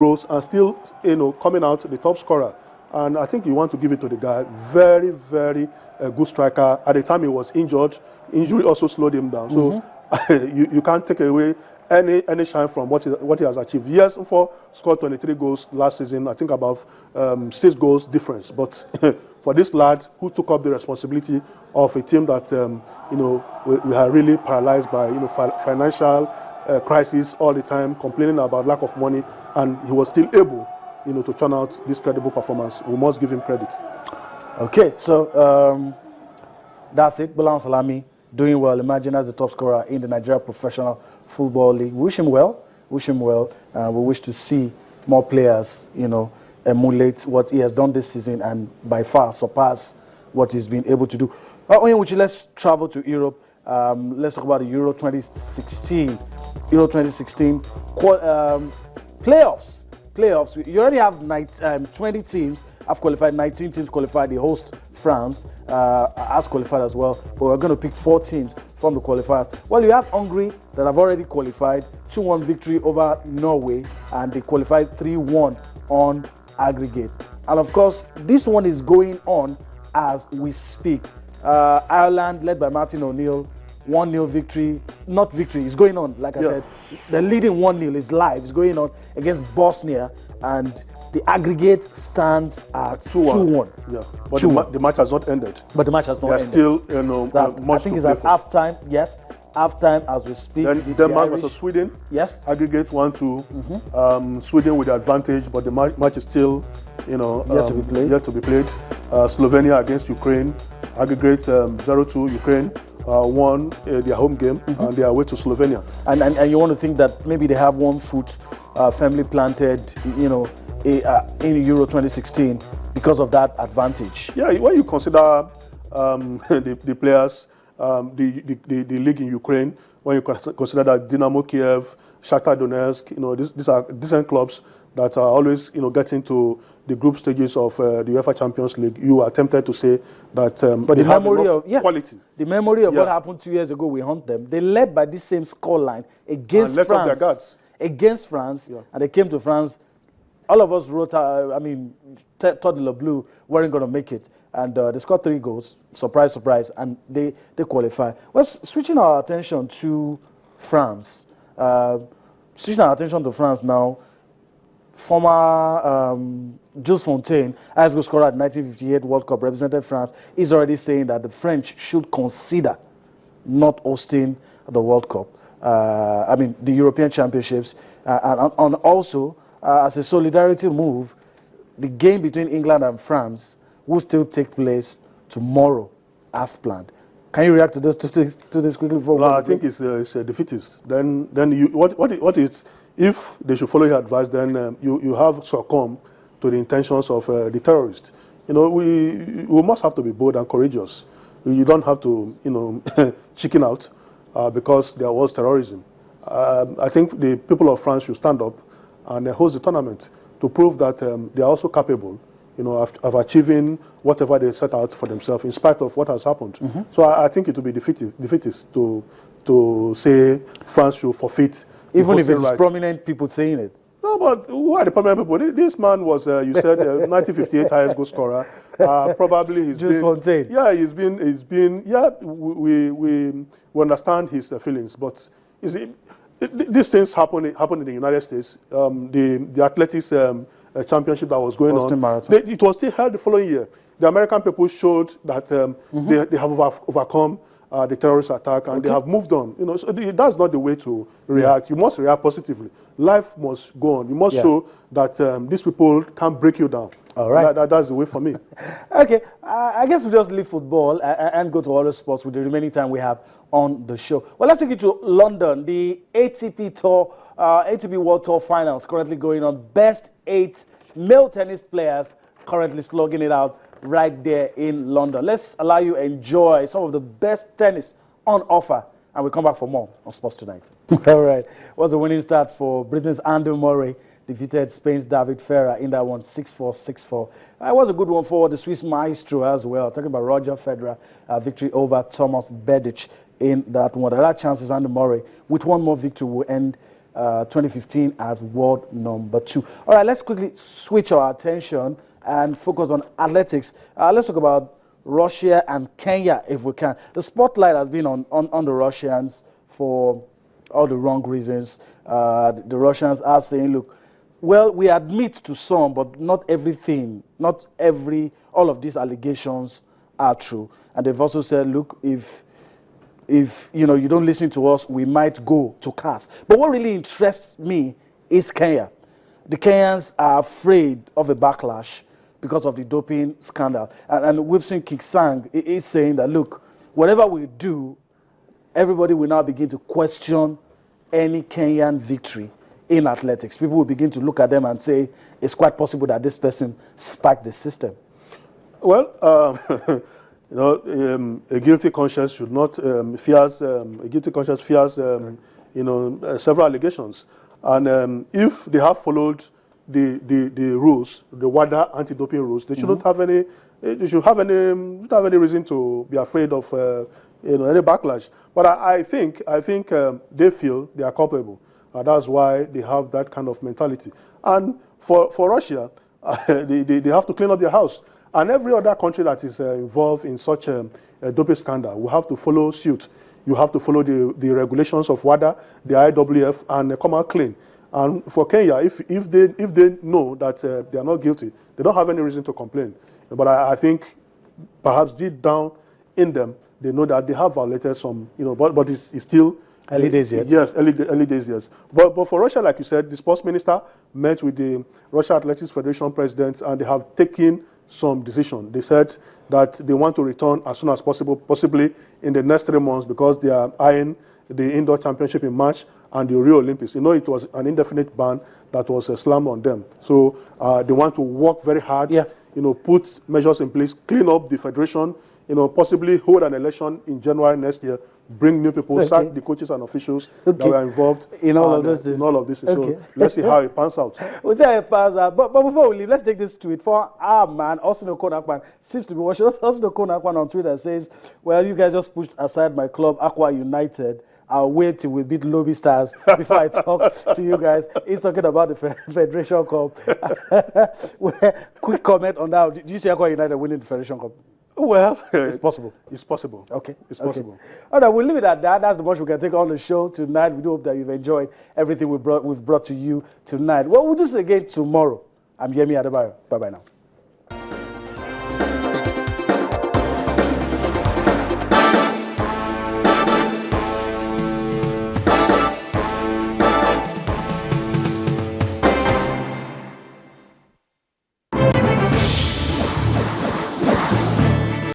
Euros and still, coming out the top scorer. And I think you want to give it to the guy. Very, very good striker. At the time he was injured. Injury also slowed him down. So you can't take away any shine from what he has achieved. Yes, for scored 23 goals last season. I think about 6 goals difference. But for this lad who took up the responsibility of a team that we are really paralyzed by financial crisis all the time, complaining about lack of money, and he was still able to turn out this credible performance. We must give him credit. Okay, so that's it. Bolan Salami doing well. Imagine as the top scorer in the Nigeria Professional Football League. We wish him well. Wish him well. We wish to see more players, emulate what he has done this season and by far surpass what he's been able to do. Let's travel to Europe. Let's talk about the Euro 2016. Euro 2016 playoffs. You already have 20 teams have qualified. 19 teams qualified. The host France has qualified as well. But we're going to pick 4 teams from the qualifiers. Well, you have Hungary that have already qualified. 2-1 victory over Norway, and they qualified 3-1 on aggregate. And of course, this one is going on as we speak. Ireland, led by Martin O'Neill, 1-0 victory. Not victory, it's going on, like I said. The leading 1-0 is live. It's going on against Bosnia, and the aggregate stands at 2-1. Yeah, but the match has not ended. But the match has not ended. Still, I think it's at half-time, yes. Half-time as we speak. Then Denmark versus Sweden. Yes. Aggregate 1-2. Sweden with the advantage, but the match is still, yet to be played. Slovenia against Ukraine. Aggregate 0-2. Ukraine won their home game and they are away to Slovenia. And you want to think that maybe they have one foot firmly planted, in Euro 2016 because of that advantage. Yeah, when you consider the players, the league in Ukraine, when you consider that Dynamo Kiev, Shakhtar Donetsk, these are decent clubs that are always, getting to the group stages of the UEFA Champions League. You are tempted to say that but they the have memory of quality. The memory of what happened 2 years ago, we hunt them. They led by this same scoreline against France. Against France, and they came to France. All of us wrote, thought the Le Bleu weren't going to make it. And they scored 3 goals, surprise, surprise, and they qualify. Well, switching our attention to France. Switching our attention to France now, former Jules Fontaine, as goal scorer at 1958 World Cup, represented France, is already saying that the French should consider not hosting the World Cup. The European Championships, and also as a solidarity move, the game between England and France will still take place tomorrow as planned. Can you react to this quickly? Well, I think it's a defeatist. Then what is, if they should follow your advice, then you have succumbed to the intentions of the terrorists. We must have to be bold and courageous. You don't have to chicken out because there was terrorism. I think the people of France should stand up and host the tournament to prove that they are also capable, of achieving whatever they set out for themselves, in spite of what has happened. So I think it will be defeatist to say France should forfeit. Even if it's prominent people saying it. No, but who are the prominent people? This man was, you said, 1958 highest goal scorer. Probably he's Jules Fontaine. Yeah, he's been. Yeah, we understand his feelings, but these things happen in the United States. The athletics championship that was going on, it was still held the following year. The American people showed that they have overcome the terrorist attack and they have moved on. So that's not the way to react. You must react positively. Life must go on. You must show that these people can't break you down. All right. That's the way for me. Okay, I guess we just leave football and go to other sports with the remaining time we have on the show. Well, let's take you to London. The ATP Tour, ATP World Tour Finals currently going on. Best 8 male tennis players currently slugging it out right there in London. Let's allow you enjoy some of the best tennis on offer, and we'll come back for more on Sports Tonight. All right. What's the winning start for Britain's Andy Murray? Defeated Spain's David Ferrer in that one, 6-4, 6-4. It was a good one for the Swiss maestro as well. Talking about Roger Federer, victory over Thomas Berdych in that one. There are chances Andy Murray, with one more victory, will end 2015 as world number 2. All right, let's quickly switch our attention and focus on athletics. Let's talk about Russia and Kenya, if we can. The spotlight has been on the Russians for all the wrong reasons. The Russians are saying, look, well, we admit to some, but not everything, all of these allegations are true. And they've also said, look, if you don't listen to us, we might go to CAS. But what really interests me is Kenya. The Kenyans are afraid of a backlash because of the doping scandal. And we've seen King Sang is saying that, look, whatever we do, everybody will now begin to question any Kenyan victory in athletics. People will begin to look at them and say, it's quite possible that this person spiked the system. Well, a guilty conscience should not fears. A guilty conscience fears, several allegations. And if they have followed the rules, the WADA anti-doping rules, they shouldn't have any. They should have any reason to be afraid of any backlash. But I think they feel they are culpable. That's why they have that kind of mentality. And for Russia, they have to clean up their house. And every other country that is involved in such a doping scandal will have to follow suit. You have to follow the regulations of WADA, the IWF, and come out clean. And for Kenya, if they know that they are not guilty, they don't have any reason to complain. But I think perhaps deep down in them, they know that they have violated some, but it's still early days yet. Yes, early days, yes. But for Russia, like you said, the sports minister met with the Russia Athletics Federation president, and they have taken some decision. They said that they want to return as soon as possible, possibly in the next 3 months, because they are eyeing the indoor championship in March and the Rio Olympics. It was an indefinite ban that was slammed on them. So they want to work very hard, put measures in place, clean up the federation, possibly hold an election in January next year, bring new people, sack the coaches and officials that were involved in all of this. So let's see how it pans out. We'll see how it pans out. But before we leave, let's take this tweet for our man, Austin Okonakwan. Seems to be watching. Austin Okonakwan on Twitter says, well, you guys just pushed aside my club, Aqua United. I'll wait till we beat Lobby Stars before I talk to you guys. He's talking about the Federation Cup. Quick comment on that. Do you see Aqua United winning the Federation Cup? Well, it's possible. It's possible. Okay. It's possible. All right, we'll leave it at that. That's the much we can take on the show tonight. We do hope that you've enjoyed everything we've brought to you tonight. Well, we'll do this again tomorrow. I'm Yemi Adebayo. Bye-bye now.